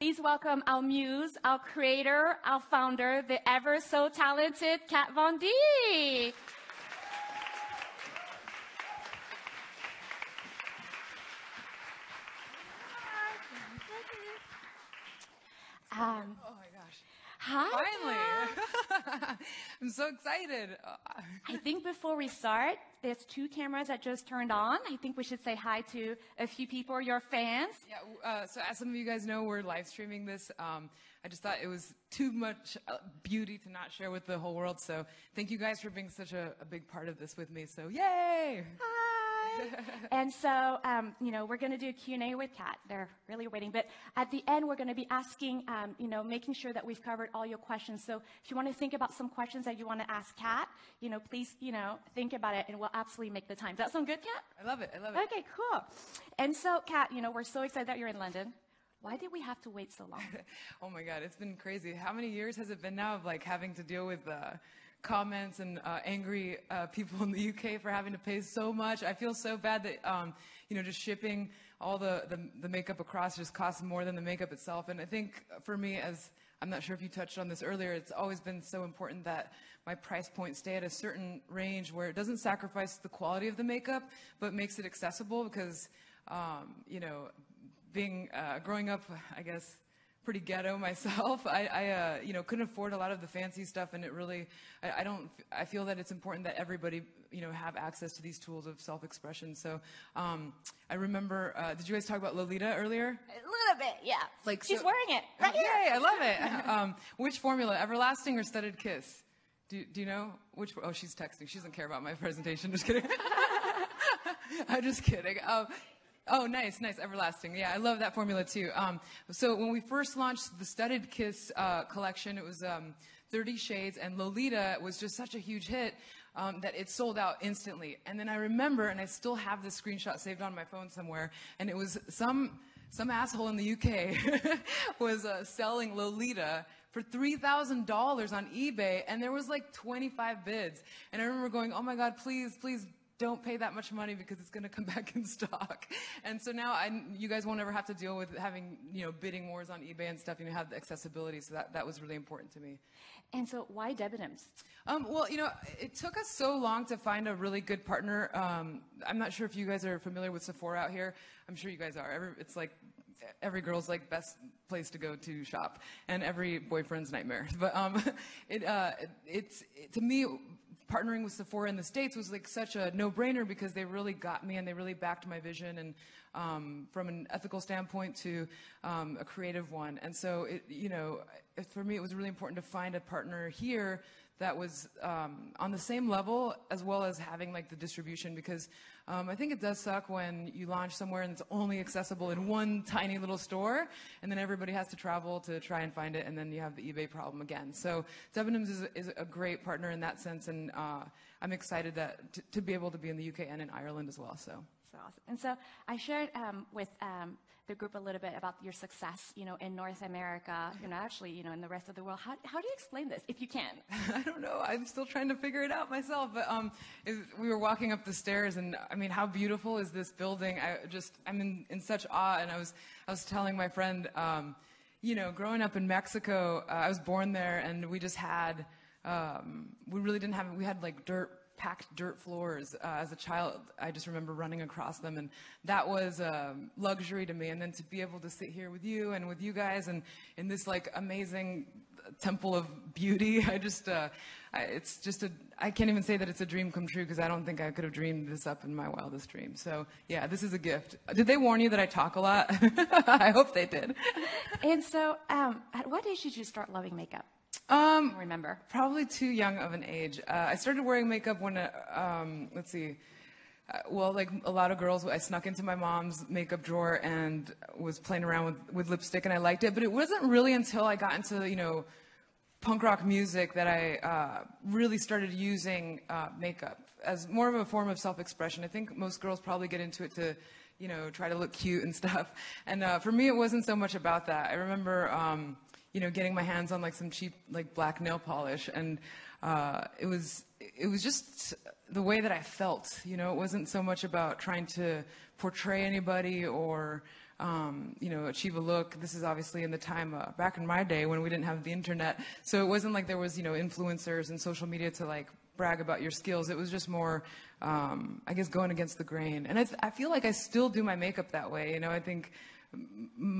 please welcome our muse, our creator, our founder, the ever so talented Kat Von D. Oh my gosh. Hi. Finally. I'm so excited. I think before we start, there's 2 cameras that just turned on. I think we should say hi to a few people, your fans. Yeah, so as some of you guys know, we're live streaming this. I just thought it was too much beauty to not share with the whole world. So thank you guys for being such a big part of this with me. So yay! Hi. And so, we're going to do a Q&A with Kat. They're really waiting. But at the end, we're going to be asking, making sure that we've covered all your questions. So if you want to think about some questions that you want to ask Kat, please, think about it, and we'll absolutely make the time. Does that sound good, Kat? I love it. I love it. Okay, cool. And so, Kat, we're so excited that you're in London. Why did we have to wait so long? Oh my God, it's been crazy. How many years has it been now of having to deal with comments and angry people in the UK for having to pay so much? I feel so bad that just shipping all the makeup across just costs more than the makeup itself. And I think for me, as I'm not sure if you touched on this earlier, it's always been so important that my price point stay at a certain range where it doesn't sacrifice the quality of the makeup, but makes it accessible because, growing up, I guess, pretty ghetto myself. I couldn't afford a lot of the fancy stuff, and it really, I feel that it's important that everybody, have access to these tools of self-expression. So, I remember, did you guys talk about Lolita earlier? A little bit, yeah. She's wearing it right here. Yay, I love it. Which formula, Everlasting or Studded Kiss? Do you know which? Oh, she's texting. She doesn't care about my presentation. Just kidding. I'm just kidding. Oh, nice, Everlasting. Yeah, I love that formula too. So when we first launched the Studded Kiss collection, it was 30 shades, and Lolita was just such a huge hit that it sold out instantly. And then I remember, and I still have this screenshot saved on my phone somewhere, and it was some asshole in the UK was selling Lolita for $3,000 on eBay, and there was 25 bids. And I remember going, oh my God, please don't pay that much money because it's going to come back in stock. And so now you guys won't ever have to deal with having, bidding wars on eBay and stuff. You have the accessibility, so that was really important to me. And so why Debenhams? Well, it took us so long to find a really good partner. I'm not sure if you guys are familiar with Sephora out here. I'm sure you guys are. It's every girl's best place to go to shop, and every boyfriend's nightmare. But it's to me, partnering with Sephora in the States was such a no-brainer because they really got me and they really backed my vision, and from an ethical standpoint to a creative one. And so for me, it was really important to find a partner here that was on the same level, as well as having the distribution, because I think it does suck when you launch somewhere and it's only accessible in one tiny little store, and then everybody has to travel to try and find it, and then you have the eBay problem again. So Debenhams is a great partner in that sense, and I'm excited to be able to be in the UK and in Ireland as well. So awesome. And so I shared with the group a little bit about your success, in North America, actually, in the rest of the world. How do you explain this, if you can? I don't know. I'm still trying to figure it out myself. But we were walking up the stairs, and I mean, how beautiful is this building? I'm in such awe. And I was telling my friend, growing up in Mexico, I was born there, and we just had, we really didn't have, we had packed dirt floors. As a child, I just remember running across them, and that was a luxury to me. And then to be able to sit here with you and with you guys and in this amazing temple of beauty, it's just I can't even say that it's a dream come true, because I don't think I could have dreamed this up in my wildest dreams. So yeah, this is a gift. Did they warn you that I talk a lot? I hope they did. And so at what age did you start loving makeup? I don't remember. Probably too young of an age. I started wearing makeup when, let's see, like a lot of girls, I snuck into my mom's makeup drawer and was playing around with lipstick, and I liked it. But it wasn't really until I got into, punk rock music that I really started using makeup as more of a form of self-expression. I think most girls probably get into it to, try to look cute and stuff. And for me, it wasn't so much about that. I remember, getting my hands on some cheap black nail polish, and it was just the way that I felt. You know, it wasn't so much about trying to portray anybody or you know, achieve a look. This is obviously in the time back in my day when we didn't have the internet, so it wasn't like there was, you know, influencers and social media to like brag about your skills. It was just more, I guess, going against the grain. And I feel like I still do my makeup that way. You know, I think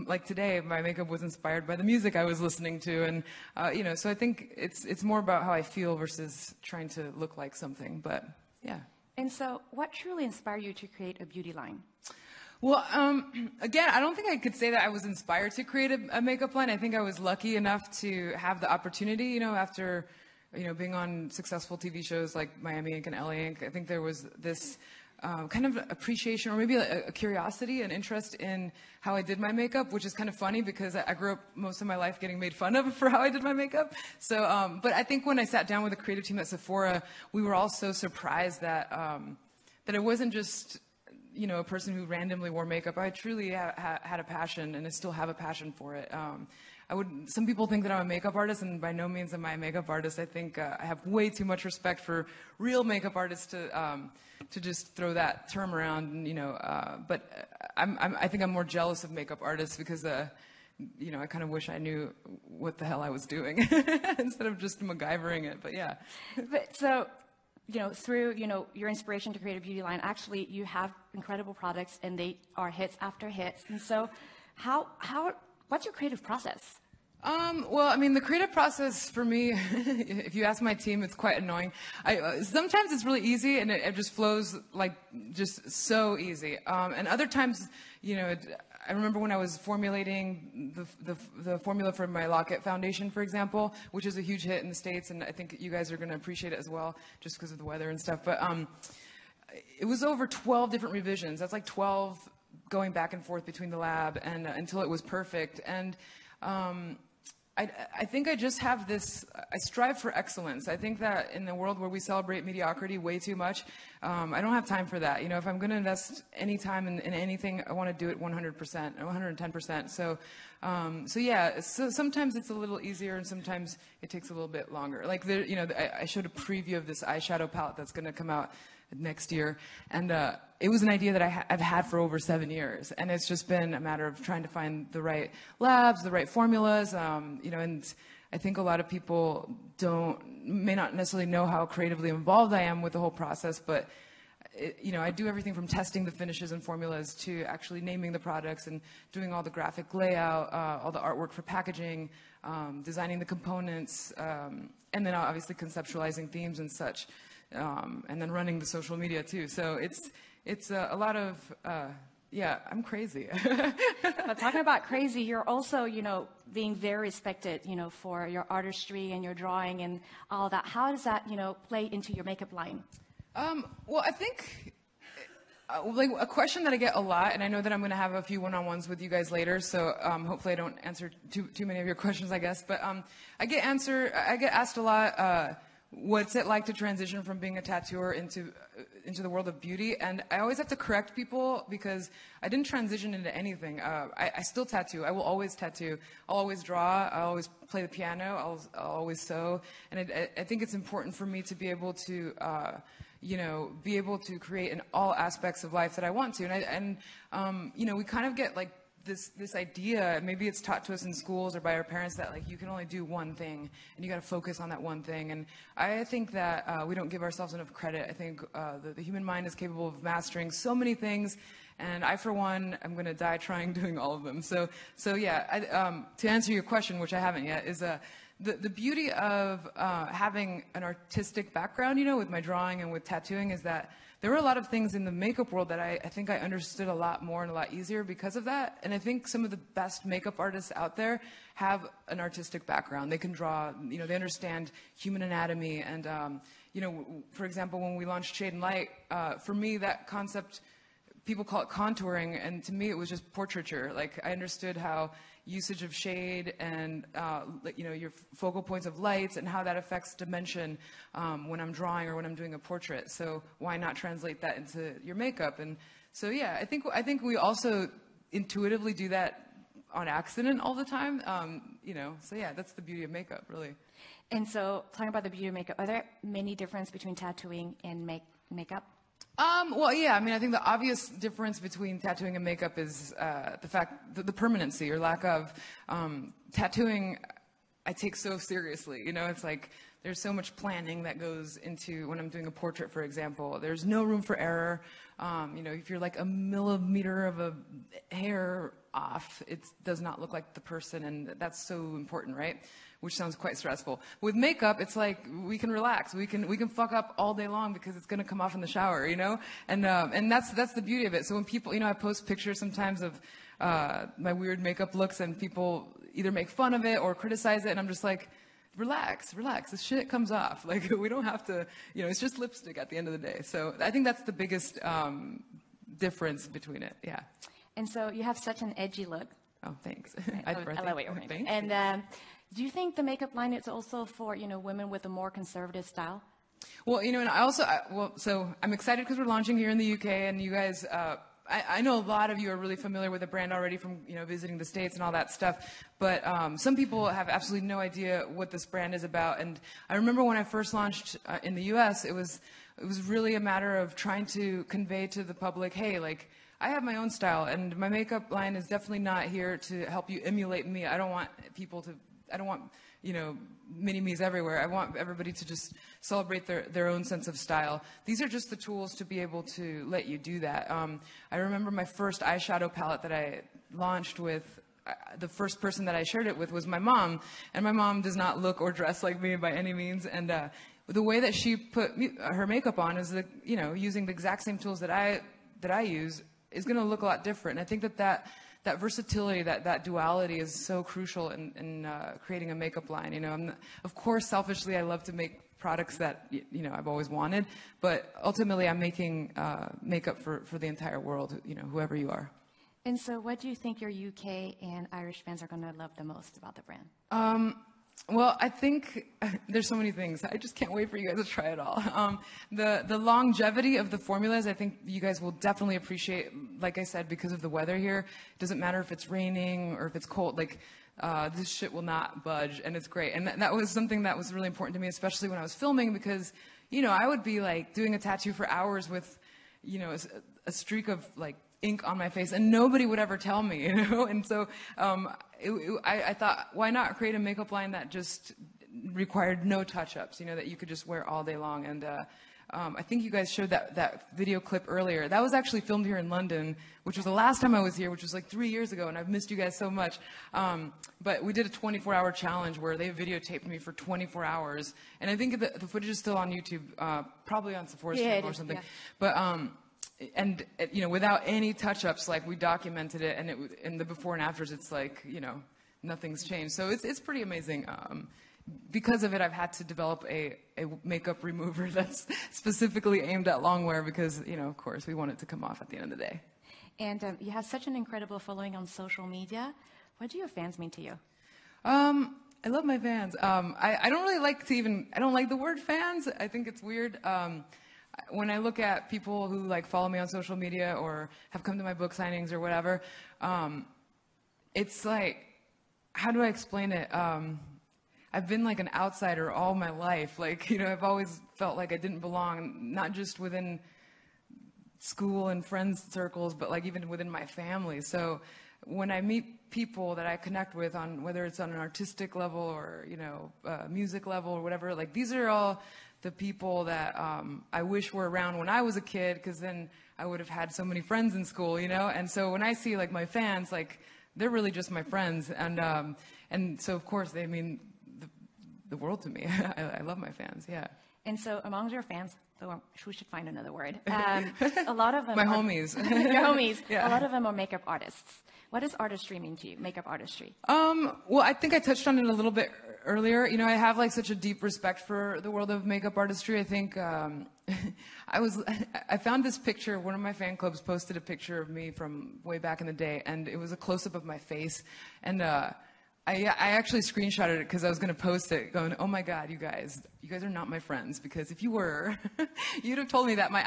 like today, my makeup was inspired by the music I was listening to, and you know, so I think it's more about how I feel versus trying to look like something. But yeah. And so, what truly inspired you to create a beauty line? Well, again, I don't think I could say that I was inspired to create a makeup line. I think I was lucky enough to have the opportunity, you know, after, you know, being on successful TV shows like Miami Ink and LA Ink. I think there was this kind of appreciation, or maybe a curiosity, an interest in how I did my makeup, which is kind of funny because I grew up most of my life getting made fun of for how I did my makeup. So, but I think when I sat down with the creative team at Sephora, we were all so surprised that that it wasn't just, you know, a person who randomly wore makeup. I truly had a passion, and I still have a passion for it. Some people think that I'm a makeup artist, and by no means am I a makeup artist. I think I have way too much respect for real makeup artists to just throw that term around, and, you know, but I think I'm more jealous of makeup artists because, you know, I kind of wish I knew what the hell I was doing instead of just MacGyvering it, but yeah. But so, you know, through, you know, your inspiration to create a beauty line, actually you have incredible products and they are hits after hits. And so what's your creative process? Well, I mean, the creative process for me, if you ask my team, it's quite annoying. Sometimes it's really easy and it just flows like just so easy. And other times, you know, I remember when I was formulating the formula for my Lock-It foundation, for example, which is a huge hit in the States, and I think you guys are going to appreciate it as well, just because of the weather and stuff. But it was over 12 different revisions. That's like 12 going back and forth between the lab and until it was perfect. And I think I just have this, I strive for excellence. I think that in the world where we celebrate mediocrity way too much, I don't have time for that. You know, if I'm going to invest any time in anything, I want to do it 100%, 110%. So yeah, so sometimes it's a little easier and sometimes it takes a little bit longer. Like, you know, I showed a preview of this eyeshadow palette that's going to come out next year, and it was an idea that I've had for over 7 years, and it's just been a matter of trying to find the right labs, the right formulas, you know, and I think a lot of people may not necessarily know how creatively involved I am with the whole process, but you know, I do everything from testing the finishes and formulas to actually naming the products and doing all the graphic layout, all the artwork for packaging, designing the components, and then obviously conceptualizing themes and such. And then running the social media too. So it's a lot of, yeah, I'm crazy. But talking about crazy, you're also, you know, being very respected, you know, for your artistry and your drawing and all that. How does that, you know, play into your makeup line? Well, I think like a question that I get a lot, and I know that I'm going to have a few one-on-ones with you guys later, so hopefully I don't answer too many of your questions, I guess. But I get asked a lot, what's it like to transition from being a tattooer into the world of beauty? And I always have to correct people because I didn't transition into anything. I still tattoo. I will always tattoo. I'll always draw. I'll always play the piano. I'll always sew. And I think it's important for me to be able to, you know, be able to create in all aspects of life that I want to. And you know, we kind of get like this idea, maybe it's taught to us in schools or by our parents, that like you can only do one thing and you got to focus on that one thing. And I think that we don't give ourselves enough credit. I think the human mind is capable of mastering so many things, and I, for one, am going to die trying doing all of them. So yeah, to answer your question, which I haven't yet, is the beauty of having an artistic background, you know, with my drawing and with tattooing, is that there were a lot of things in the makeup world that I think I understood a lot more and a lot easier because of that. And I think some of the best makeup artists out there have an artistic background. They can draw, you know, they understand human anatomy. And, you know, for example, when we launched Shade and Light, for me, that concept, people call it contouring, and to me it was just portraiture. Like, I understood how usage of shade and you know, your focal points of lights and how that affects dimension when I'm drawing or when I'm doing a portrait. So why not translate that into your makeup? And so yeah, I think we also intuitively do that on accident all the time. You know, so yeah, that's the beauty of makeup, really. And so, talking about the beauty of makeup, are there many differences between tattooing and makeup? Well, yeah, I mean, I think the obvious difference between tattooing and makeup is the fact that the permanency or lack of. Tattooing, I take so seriously. You know, it's like there's so much planning that goes into when I'm doing a portrait, for example. There's no room for error. You know, if you're like a millimeter of a hair off, it does not look like the person, and that's so important, right? Which sounds quite stressful. With makeup, it's like we can relax. We can fuck up all day long because it's gonna come off in the shower, you know. And that's the beauty of it. So when people, you know, I post pictures sometimes of my weird makeup looks, and people either make fun of it or criticize it, and I'm just like, relax. This shit comes off. Like, we don't have to, you know, it's just lipstick at the end of the day. So I think that's the biggest difference between it. Yeah. And so you have such an edgy look. Oh, thanks. I love what you're wearing. Thanks. And do you think the makeup line is also for, you know, women with a more conservative style? Well, you know, and I also, so I'm excited because we're launching here in the UK, and you guys, I know a lot of you are really familiar with the brand already from, you know, visiting the States and all that stuff, but some people have absolutely no idea what this brand is about. And I remember when I first launched in the US, it was really a matter of trying to convey to the public, hey, like, I have my own style, and my makeup line is definitely not here to help you emulate me. I don't want people to, I don't want, you know, mini-me's everywhere. I want everybody to just celebrate their own sense of style. These are just the tools to be able to let you do that. I remember my first eyeshadow palette that I launched with, the first person that I shared it with was my mom, and my mom does not look or dress like me by any means, and the way that she put her makeup on is, you know, using the exact same tools that I use is going to look a lot different. And I think that versatility, that duality is so crucial in creating a makeup line. You know, of course, selfishly, I love to make products that, you know, I've always wanted, but ultimately I'm making makeup for the entire world, you know, whoever you are. And so what do you think your UK and Irish fans are going to love the most about the brand? Well, I think there's so many things. I just can't wait for you guys to try it all. The longevity of the formulas, I think you guys will definitely appreciate, like I said, because of the weather here. It doesn't matter if it's raining or if it's cold. Like, this shit will not budge, and it's great. And that was something that was really important to me, especially when I was filming, because, you know, I would be like doing a tattoo for hours with, you know, a streak of like ink on my face, and nobody would ever tell me, you know. And so I thought, why not create a makeup line that just required no touch-ups, you know, that you could just wear all day long. And I think you guys showed that video clip earlier. That was actually filmed here in London, which was the last time I was here, which was like 3 years ago, and I've missed you guys so much. But we did a 24-hour challenge where they videotaped me for 24 hours, and I think the footage is still on YouTube, probably on Sephora's channel or something. Yeah. But and you know, without any touch-ups, like, we documented it, and in the before and afters, it's like, you know, nothing's changed. So it's pretty amazing. Because of it, I've had to develop a makeup remover that's specifically aimed at long wear because, you know, of course, we want it to come off at the end of the day. And you have such an incredible following on social media. What do your fans mean to you? I love my fans. I don't really like I don't like the word fans. I think it's weird. When I look at people who like follow me on social media or have come to my book signings or whatever, it's like, how do I explain it? I've been like an outsider all my life. Like, you know, I've always felt like I didn't belong, not just within school and friends circles, but like even within my family. So when I meet people that I connect with on, whether it's on an artistic level or, you know, music level or whatever, like, these are all the people that I wish were around when I was a kid, because then I would have had so many friends in school, you know? And so when I see like my fans, like, they're really just my friends. And so of course they mean the world to me. I love my fans, yeah. And so among your fans, we should find another word. A lot of them my homies. Your homies. Yeah. A lot of them are makeup artists. What does artistry mean to you, makeup artistry? Well, I think I touched on it a little bit earlier. You know, I have like such a deep respect for the world of makeup artistry. I think I found this picture. One of my fan clubs posted a picture of me from way back in the day, and it was a close-up of my face. And I actually screenshotted it because I was going to post it going, oh my God, you guys you guys are not my friends, because if you were, you'd have told me that my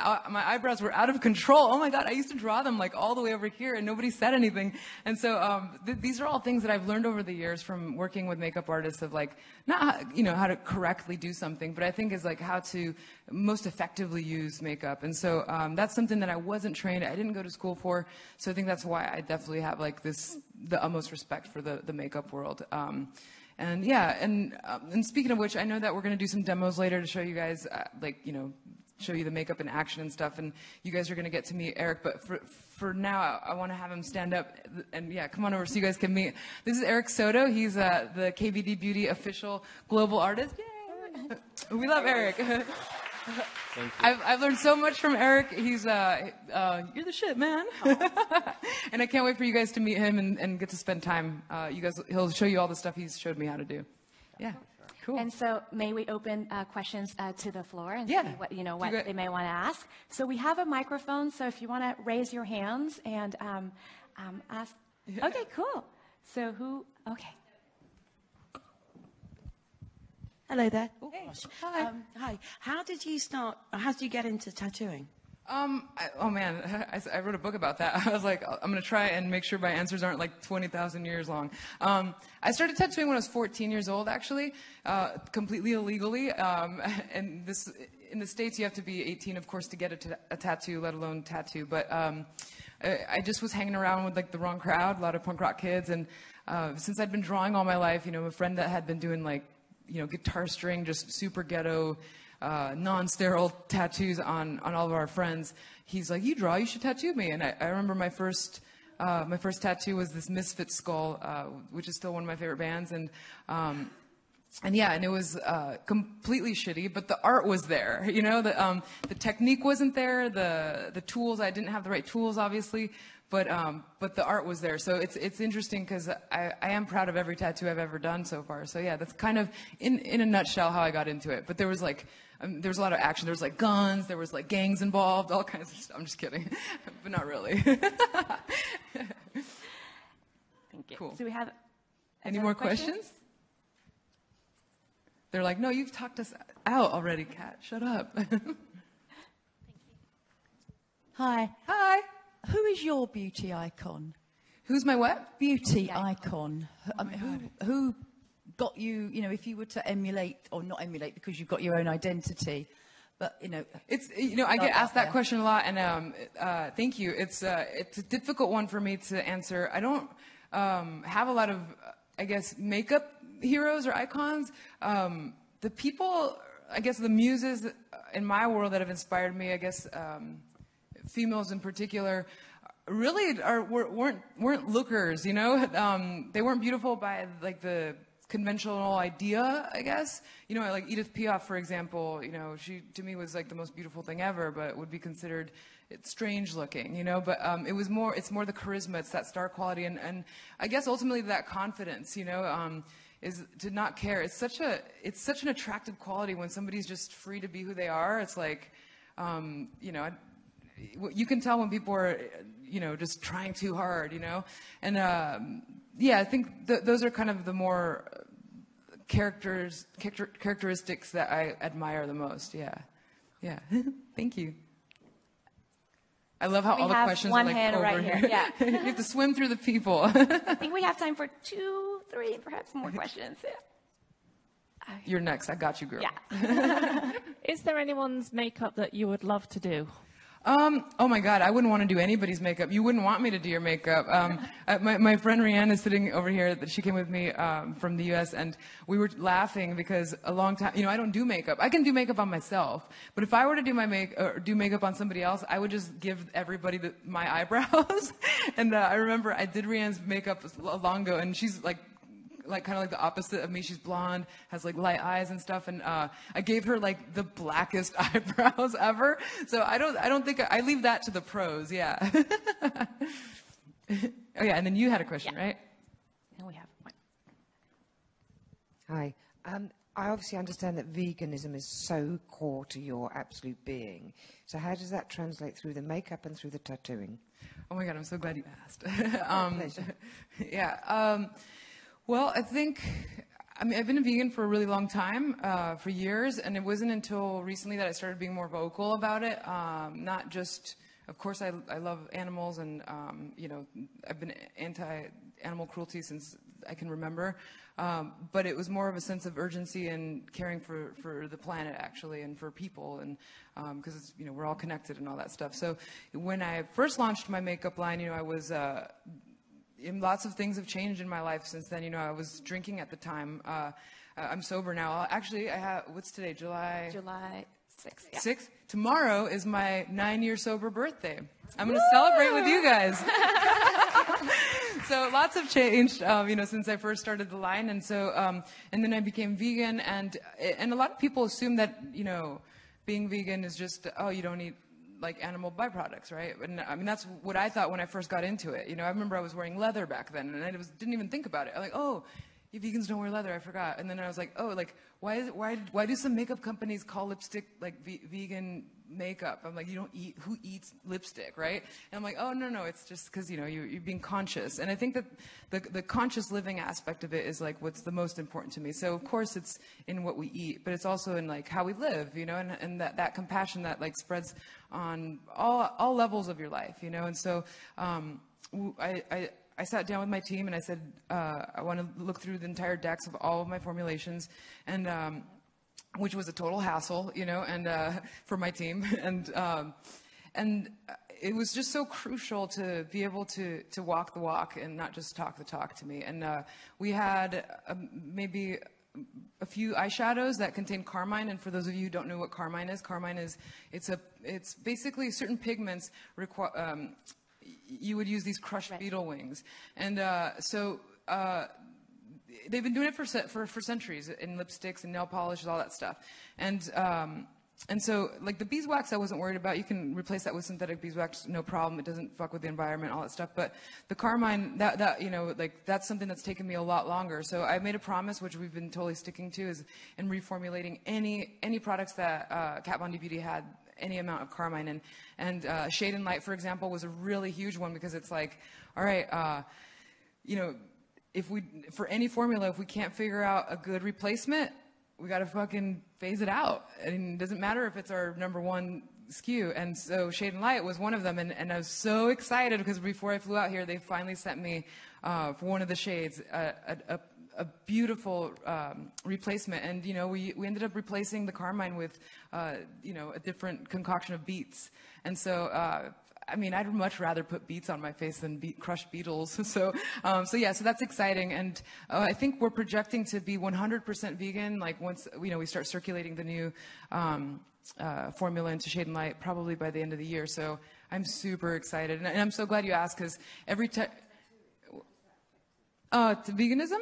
eyebrows were out of control. Oh my God, I used to draw them like all the way over here and nobody said anything. And so these are all things that I've learned over the years from working with makeup artists of like, not, how to correctly do something, but I think is like how to most effectively use makeup. And so that's something that I wasn't trained, I didn't go to school for. So I think that's why I definitely have like the utmost respect for the makeup world. And yeah, and speaking of which, I know that we're going to do some demos later to show you guys, show you the makeup in action and stuff. And you guys are going to get to meet Eric. But for now, I want to have him stand up and yeah, come on over so you guys can meet. This is Eric Soto. He's the KVD Beauty official global artist. Yay! We love Eric. I've learned so much from Eric. He's you're the shit, man. And I can't wait for you guys to meet him and get to spend time. He'll show you all the stuff he's showed me how to do. Yeah, cool. And so, may we open questions to the floor and yeah. see what they may want to ask? So we have a microphone. So if you want to raise your hands and ask. Yeah. Okay, cool. So who? Okay. Hello there. Oh, hey. Hi. Hi. How did you get into tattooing? Oh man, I wrote a book about that. I was like, I'm going to try and make sure my answers aren't like 20,000 years long. I started tattooing when I was 14 years old, actually, completely illegally. And in the States, you have to be 18, of course, to get a tattoo, let alone tattoo. But I just was hanging around with like the wrong crowd, a lot of punk rock kids. And since I'd been drawing all my life, a friend that had been doing like, guitar string, just super ghetto, non-sterile tattoos on all of our friends. He's like, you draw, you should tattoo me. And I remember my first tattoo was this Misfits skull, which is still one of my favorite bands. And yeah, and it was completely shitty, but the art was there. The technique wasn't there. The tools, I didn't have the right tools, obviously. But the art was there. So it's interesting because I am proud of every tattoo I've ever done so far. So yeah, that's kind of in a nutshell how I got into it. But there was like, there was a lot of action. There was like guns, there was like gangs involved, all kinds of stuff. I'm just kidding, but not really. Thank you. Cool. So we have any more questions? They're like, no, you've talked us out already, Kat. Shut up. Thank you. Hi. Hi. Who is your beauty icon? Who's my what? Beauty icon. I mean, who got you, if you were to emulate, or not emulate because you've got your own identity, but, It's, I get asked that question a lot, and thank you. It's a difficult one for me to answer. I don't have a lot of, I guess, makeup heroes or icons. The people, I guess, the muses in my world that have inspired me, I guess, females in particular, really weren't lookers, they weren't beautiful by like the conventional idea, I guess. Like Edith Piaf, for example, she to me was like the most beautiful thing ever, but would be considered strange looking, but it's more the charisma, it's that star quality, and I guess ultimately that confidence, is to not care. It's such an attractive quality when somebody's just free to be who they are. It's like, you can tell when people are, just trying too hard, and yeah, I think those are kind of the more characteristics that I admire the most. Yeah. Thank you. I love how all the questions are like over right here. Yeah. You have to swim through the people. I think we have time for 2, 3, perhaps more questions. Yeah. You're next. I got you, girl. Yeah. Is there anyone's makeup that you would love to do? Oh my God, I wouldn't want to do anybody's makeup. You wouldn't want me to do your makeup. My friend Rihanna is sitting over here. She came with me from the U.S. and we were laughing because a long time, I don't do makeup. I can do makeup on myself, but if I were to do makeup on somebody else, I would just give everybody my eyebrows. And I remember I did Rihanna's makeup long ago, and she's like kind of like the opposite of me. She's blonde, has like light eyes and stuff, and I gave her like the blackest eyebrows ever. So I don't think I leave that to the pros. Yeah. Oh yeah, and then you had a question, right? And we have one. Hi. I obviously understand that veganism is so core to your absolute being. So how does that translate through the makeup and through the tattooing? Oh my God, I'm so glad you asked. Pleasure. Yeah. Well, I think I mean, I've been a vegan for a really long time, for years, and it wasn't until recently that I started being more vocal about it. Not just, of course, I love animals, and you know, I've been anti-animal cruelty since I can remember. But it was more of a sense of urgency and caring for the planet, actually, and for people, and because you know, we're all connected and all that stuff. So when I first launched my makeup line, you know, I was. Lots of things have changed in my life since then. You know, I was drinking at the time. I'm sober now. Actually, I have, what's today, July 6th. Yeah. 6th? Tomorrow is my 9-year sober birthday. I'm going to celebrate with you guys. So lots have changed, you know, since I first started the line. And so, and then I became vegan. And a lot of people assume that, you know, being vegan is just, oh, you don't eat like animal byproducts, right? And I mean, that's what I thought when I first got into it. You know, I remember I was wearing leather back then, and I didn't even think about it. I'm like, oh, you vegans don't wear leather, I forgot. And then I was like, oh, like, why do some makeup companies call lipstick like vegan makeup? I'm like, you don't eat, who eats lipstick, right? And I'm like, oh, no, it's just because, you know, you're being conscious. And I think that the conscious living aspect of it is like what's the most important to me. So of course it's in what we eat, but it's also in like how we live, you know, and that compassion that like spreads on all levels of your life, you know. And so I sat down with my team and I said, I want to look through the entire decks of all of my formulations, and which was a total hassle, you know, and for my team, and it was just so crucial to be able to walk the walk and not just talk the talk to me. And we had maybe a few eyeshadows that contain carmine, and for those of you who don't know what carmine is it's basically certain pigments you would use these crushed beetle wings, and so they've been doing it for centuries in lipsticks and nail polishes, all that stuff, and so like the beeswax I wasn't worried about. You can replace that with synthetic beeswax, no problem. It doesn't fuck with the environment, all that stuff. But the carmine, that you know, like that's something that's taken me a lot longer. So I made a promise, which we've been totally sticking to, is in reformulating any products that Kat Von D Beauty had any amount of carmine in. And Shade and Light, for example, was a really huge one, because it's like, all right, you know, for any formula, if we can't figure out a good replacement, we got to fucking phase it out. And it doesn't matter if it's our #1 SKU. And so Shade and Light was one of them. And I was so excited because before I flew out here, they finally sent me, for one of the shades, a beautiful replacement. And, you know, we ended up replacing the carmine with, you know, a different concoction of beets. And so, I mean, I'd much rather put beets on my face than crushed beetles. So yeah, so that's exciting. And I think we're projecting to be 100% vegan, like once, you know, we start circulating the new formula into Shade and Light, probably by the end of the year. So I'm super excited. And I'm so glad you asked, because every time... to veganism?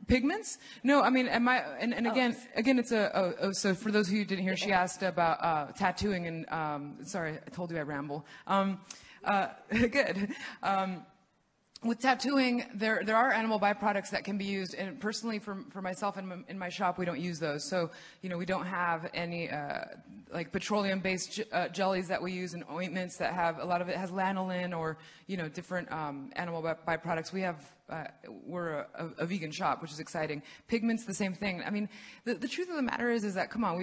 Pigments? No, I mean, and again, it's so for those who didn't hear, she asked about tattooing, and sorry, I told you I ramble. Good. With tattooing, there are animal byproducts that can be used, and personally for myself in my shop, we don't use those. So, you know, we don't have any like petroleum-based jellies that we use, and ointments that have, a lot of it has lanolin or, you know, different animal byproducts. We're a vegan shop, which is exciting. Pigments, the same thing. I mean, the truth of the matter is that, come on,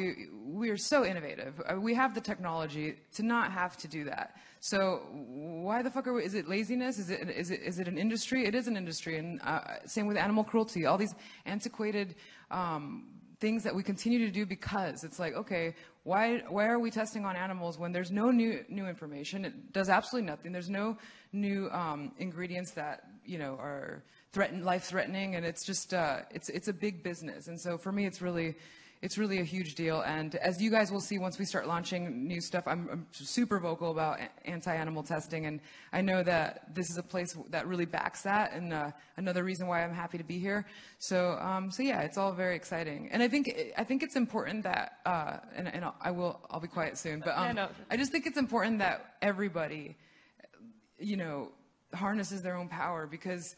we are so innovative. We have the technology to not have to do that. So why the fuck is it laziness? Is it an industry? It is an industry. And same with animal cruelty, all these antiquated things that we continue to do, because it's like, okay, why are we testing on animals when there's no new information? It does absolutely nothing. There's no new ingredients that, you know, are life-threatening, and it's just it's a big business. And so for me, it's really a huge deal. And as you guys will see, once we start launching new stuff, I'm super vocal about anti-animal testing, and I know that this is a place that really backs that, and another reason why I'm happy to be here. So yeah, it's all very exciting. And I think it's important that and I'll be quiet soon, but I just think it's important that everybody, you know, harnesses their own power, because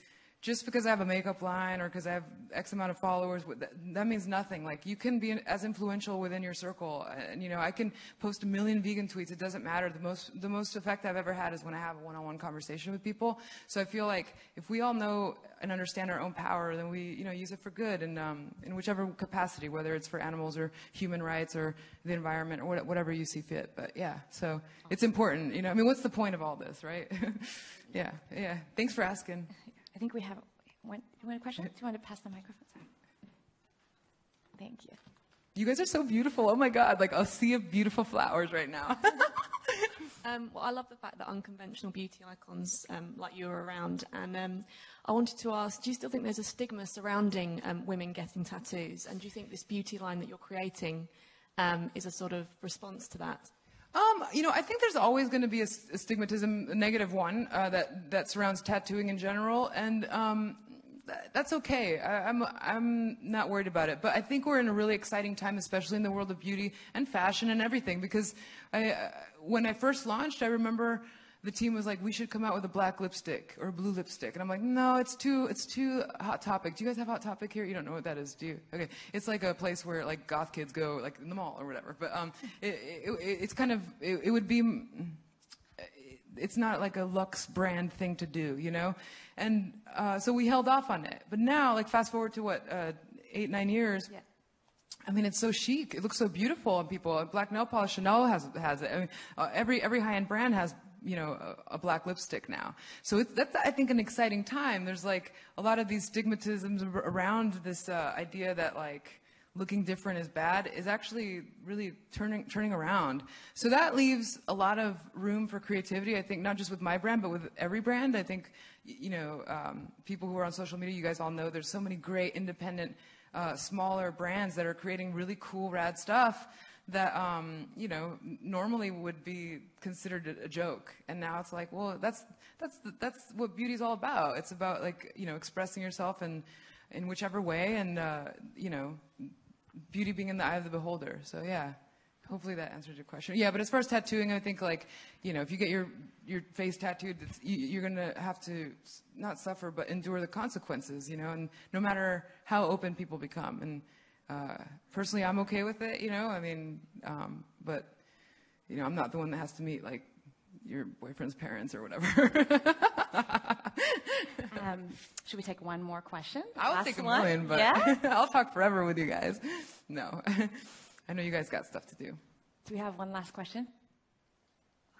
just because I have a makeup line or because I have X amount of followers, that means nothing. Like, you can be as influential within your circle. And, you know, I can post 1 million vegan tweets. It doesn't matter. The most effect I've ever had is when I have a one-on-one conversation with people. So I feel like if we all know and understand our own power, then we, you know, use it for good and in whichever capacity, whether it's for animals or human rights or the environment or whatever you see fit. But yeah, so it's important. You know, I mean, what's the point of all this, right? Yeah. Thanks for asking. I think we have one question. Do you want to pass the microphone? Sorry. Thank you. You guys are so beautiful. Oh my God, like a sea of beautiful flowers right now. Well, I love the fact that unconventional beauty icons like you are around. And I wanted to ask, do you still think there's a stigma surrounding women getting tattoos? And do you think this beauty line that you're creating is a sort of response to that? You know, I think there's always going to be a stigmatism, a negative one, that surrounds tattooing in general, and that's okay. I'm not worried about it. But I think we're in a really exciting time, especially in the world of beauty and fashion and everything, because when I first launched, I remember the team was like, we should come out with a black lipstick or a blue lipstick. And I'm like, no, it's too Hot Topic. Do you guys have Hot Topic here? You don't know what that is, do you? Okay. It's like a place where like goth kids go, like in the mall or whatever. But it's kind of, it would be, it's not like a luxe brand thing to do, you know? And so we held off on it. But now, like fast forward to what, 8, 9 years. Yeah. I mean, it's so chic. It looks so beautiful on people. Black nail polish, Chanel has it. I mean, every high-end brand has, you know, a black lipstick now. So that's, I think, an exciting time. There's like a lot of these stigmatisms around this idea that like looking different is bad is actually really turning around. So that leaves a lot of room for creativity, I think, not just with my brand, but with every brand. I think, you know, people who are on social media, you guys all know there's so many great independent smaller brands that are creating really cool, rad stuff that, you know, normally would be considered a joke. And now it's like, well, that's what beauty's all about. It's about, like, you know, expressing yourself in whichever way, and, you know, beauty being in the eye of the beholder. So, yeah, hopefully that answers your question. Yeah, but as far as tattooing, I think, like, you know, if you get your face tattooed, you're going to have to not suffer, but endure the consequences, you know, and no matter how open people become. And personally, I'm okay with it, you know, I mean, but, you know, I'm not the one that has to meet, like, your boyfriend's parents or whatever. Should we take one more question? I'll take a million, but yeah? I'll talk forever with you guys. No, I know you guys got stuff to do. Do we have one last question?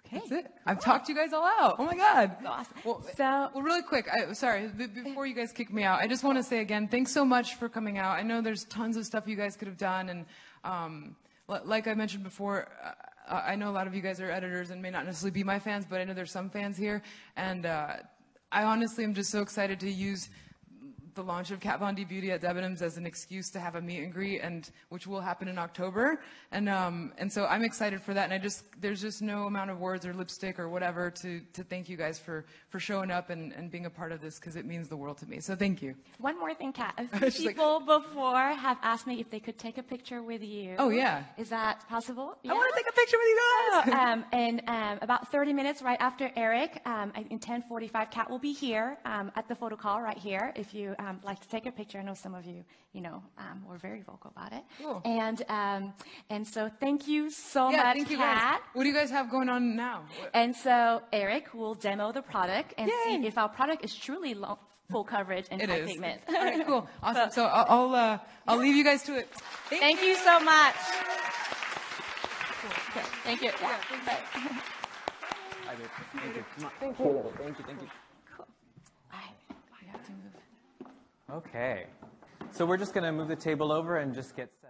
Okay. That's it. I've talked you guys all out. Oh my God. Awesome. Well, really quick, sorry, before you guys kick me out, I just want to say again, thanks so much for coming out. I know there's tons of stuff you guys could have done, and like I mentioned before, I know a lot of you guys are editors and may not necessarily be my fans, but I know there's some fans here, and I honestly am just so excited to use the launch of Kat Von D Beauty at Debenhams as an excuse to have a meet and greet, and which will happen in October, and so I'm excited for that. And there's just no amount of words or lipstick or whatever to thank you guys for showing up and being a part of this, because it means the world to me. So thank you. One more thing, Kat. A few people before have asked me if they could take a picture with you. Oh yeah. Is that possible? Yeah? I want to take a picture with you guys. And about 30 minutes right after Eric, in 10:45, Kat will be here at the photo call right here. If you like to take a picture, I know some of you, you know, were very vocal about it. Cool. And so thank you so much, thank you guys. Kat. What do you guys have going on now? And so Eric will demo the product and Yay. see if our product is truly full coverage and high pigment. All right, cool, awesome. So I'll leave you guys to it. Thank you so much. Cool. Okay. Thank you. Yeah. Thank you. Cool. All right. We have to move. Okay. So we're just going to move the table over and just get set.